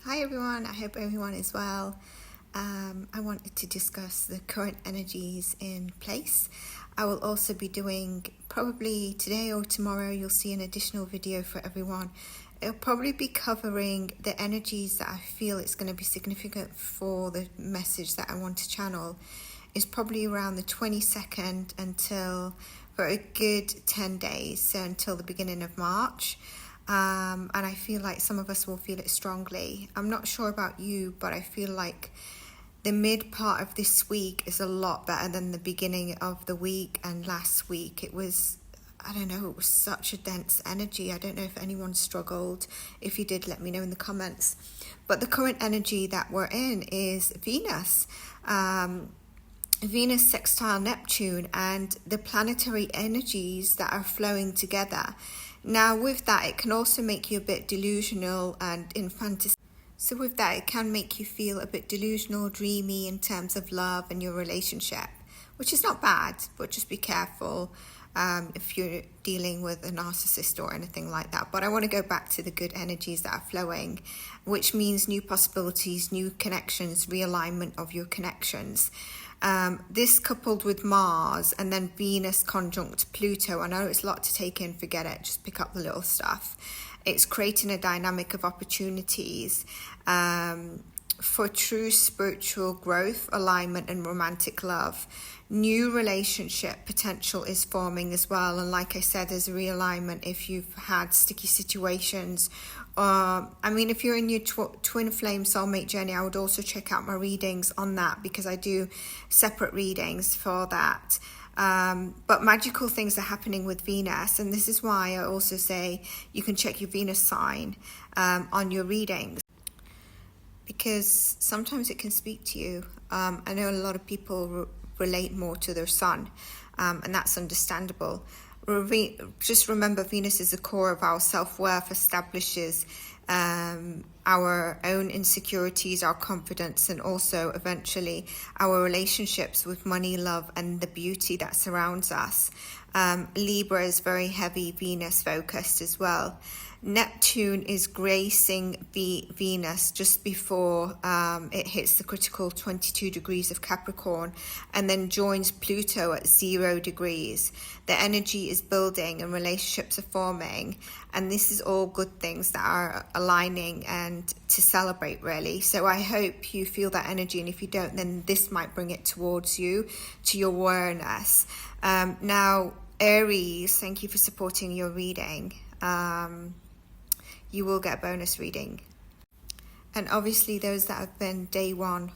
Hi everyone, I hope everyone is well. I wanted to discuss the current energies in place. I will also be doing, probably today or tomorrow, you'll see an additional video for everyone. It'll probably be covering the energies that I feel it's going to be significant for the message that I want to channel. It's probably around the 22nd until, for a good 10 days, so until the beginning of March. And I feel like some of us will feel it strongly. I'm not sure about you, but I feel like the mid part of this week is a lot better than the beginning of the week and last week. It was, I don't know, it was such a dense energy. I don't know if anyone struggled. If you did, let me know in the comments. But the current energy that we're in is Venus. Venus sextile Neptune and the planetary energies that are flowing together. Now with that, it can also make you a bit delusional and in fantasy. So with that, it can make you feel a bit delusional, dreamy in terms of love and your relationship, which is not bad, but just be careful if you're dealing with a narcissist or anything like that. But I want to go back to the good energies that are flowing, which means new possibilities, new connections, realignment of your connections. This coupled with Mars and then Venus conjunct Pluto. I know it's a lot to take in, forget it, just pick up the little stuff. It's creating a dynamic of opportunities for true spiritual growth, alignment and romantic love. New relationship potential is forming as well, and like I said, there's a realignment if you've had sticky situations. If you're in your twin flame soulmate journey, I would also check out my readings on that, because I do separate readings for that. But magical things are happening with Venus, and this is why I also say you can check your Venus sign on your readings, because sometimes it can speak to you. I know a lot of people relate more to their sun, and that's understandable. Just remember, Venus is the core of our self-worth, establishes our own insecurities, our confidence, and also eventually our relationships with money, love, and the beauty that surrounds us. Libra is very heavy Venus focused as well. Neptune is gracing Venus just before it hits the critical 22 degrees of Capricorn, and then joins Pluto at 0 degrees. The energy is building and relationships are forming, and this is all good things that are aligning and to celebrate, really. So I hope you feel that energy, and if you don't, then this might bring it towards you, to your awareness. Now, Aries, thank you for supporting your reading. You will get a bonus reading. And obviously those that have been day one,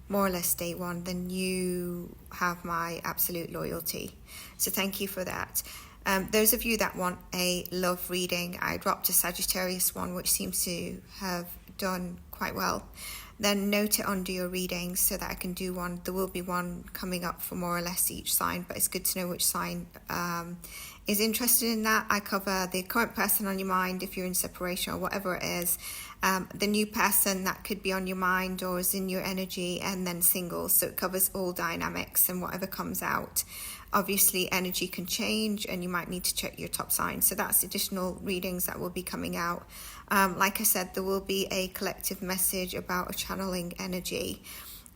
more or less day one, then you have my absolute loyalty. So thank you for that. Those of you that want a love reading, I dropped a Sagittarius one, which seems to have done quite well. Then note it under your readings so that I can do one. There will be one coming up for more or less each sign, but it's good to know which sign is interested in that. I cover the current person on your mind if you're in separation or whatever it is, the new person that could be on your mind or is in your energy, and then singles. So it covers all dynamics and whatever comes out. Obviously energy can change and you might need to check your top sign. So that's additional readings that will be coming out. Like I said, there will be a collective message about a channeling energy.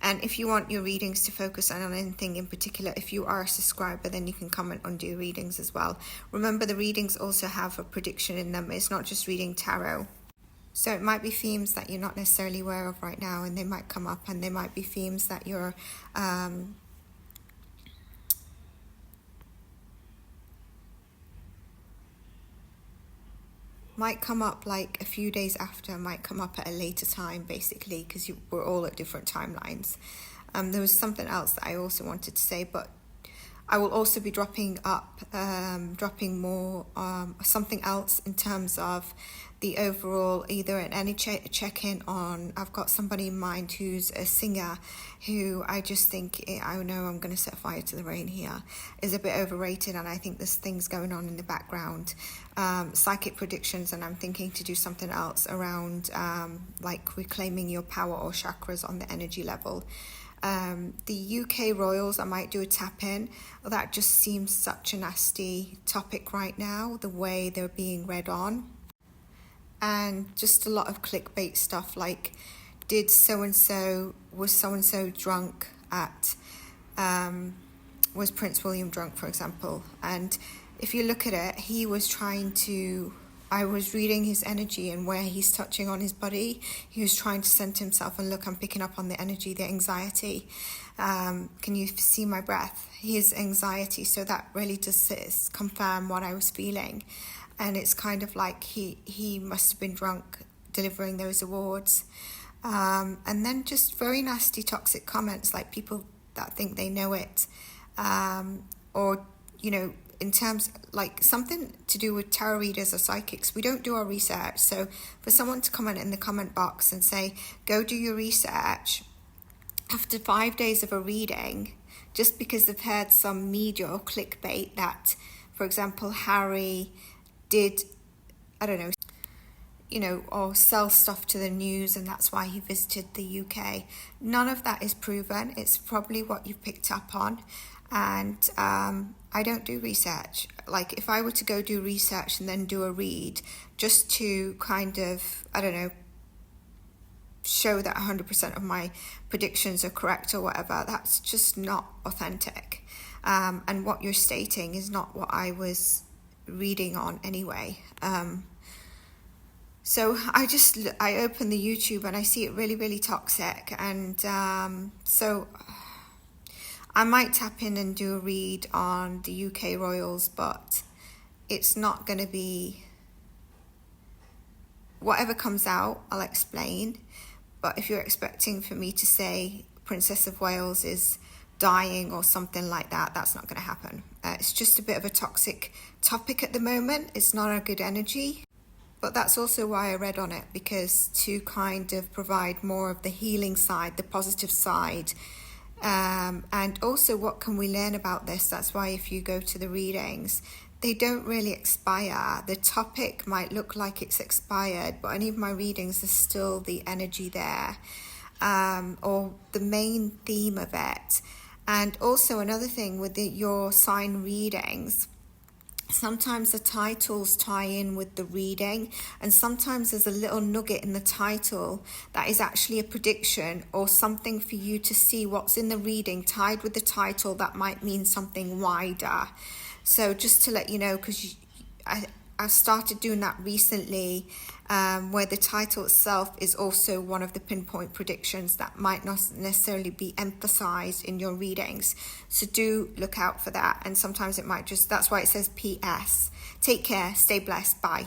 And if you want your readings to focus on anything in particular, if you are a subscriber, then you can comment on your readings as well. Remember, the readings also have a prediction in them. It's not just reading tarot. So it might be themes that you're not necessarily aware of right now, and they might come up, and they might be themes that you're might come up like a few days after, might come up at a later time, basically, because we're all at different timelines. There was something else that I also wanted to say, but I will also be dropping more something else in terms of the overall, either in any check-in on, I've got somebody in mind who's a singer who I just think, I know I'm going to set fire to the rain here, is a bit overrated, and I think there's things going on in the background, psychic predictions, and I'm thinking to do something else around like reclaiming your power or chakras on the energy level. The UK royals, I might do a tap in. That just seems such a nasty topic right now, the way they're being read on. and just a lot of clickbait stuff like, did so-and-so, was so-and-so drunk at, was Prince William drunk, for example? And if you look at it, he was trying to, I was reading his energy and where he's touching on his body. He was trying to center himself, and look, I'm picking up on the energy, the anxiety. Can you see my breath? His anxiety. So that really does confirm what I was feeling. And it's kind of like he must have been drunk delivering those awards. And then just very nasty, toxic comments, like people that think they know it. Or, you know, in terms like something to do with tarot readers or psychics, we don't do our research. So for someone to comment in the comment box and say, go do your research after 5 days of a reading, just because they've heard some media or clickbait that, for example, Harry did, I don't know, you know, or sell stuff to the news and that's why he visited the UK. None of that is proven. It's probably what you've picked up on. And I don't do research. Like if I were to go do research and then do a read just to kind of, I don't know, show that 100% of my predictions are correct or whatever, that's just not authentic. And what you're stating is not what I was reading on anyway. So I open the YouTube and I see it really, really toxic. And so I might tap in and do a read on the UK royals, but it's not going to be, whatever comes out, I'll explain. But if you're expecting for me to say Princess of Wales is dying or something like that, that's not going to happen. It's just a bit of a toxic topic at the moment. It's not a good energy. But that's also why I read on it, because to kind of provide more of the healing side, the positive side. And also, what can we learn about this? That's why if you go to the readings, they don't really expire. The topic might look like it's expired, but any of my readings, there's still the energy there, or the main theme of it. And also another thing with your sign readings, sometimes the titles tie in with the reading, and sometimes there's a little nugget in the title that is actually a prediction or something for you to see what's in the reading tied with the title that might mean something wider. So just to let you know, because I've started doing that recently, where the title itself is also one of the pinpoint predictions that might not necessarily be emphasized in your readings. So do look out for that. And sometimes it might just, that's why it says PS. Take care, stay blessed, bye.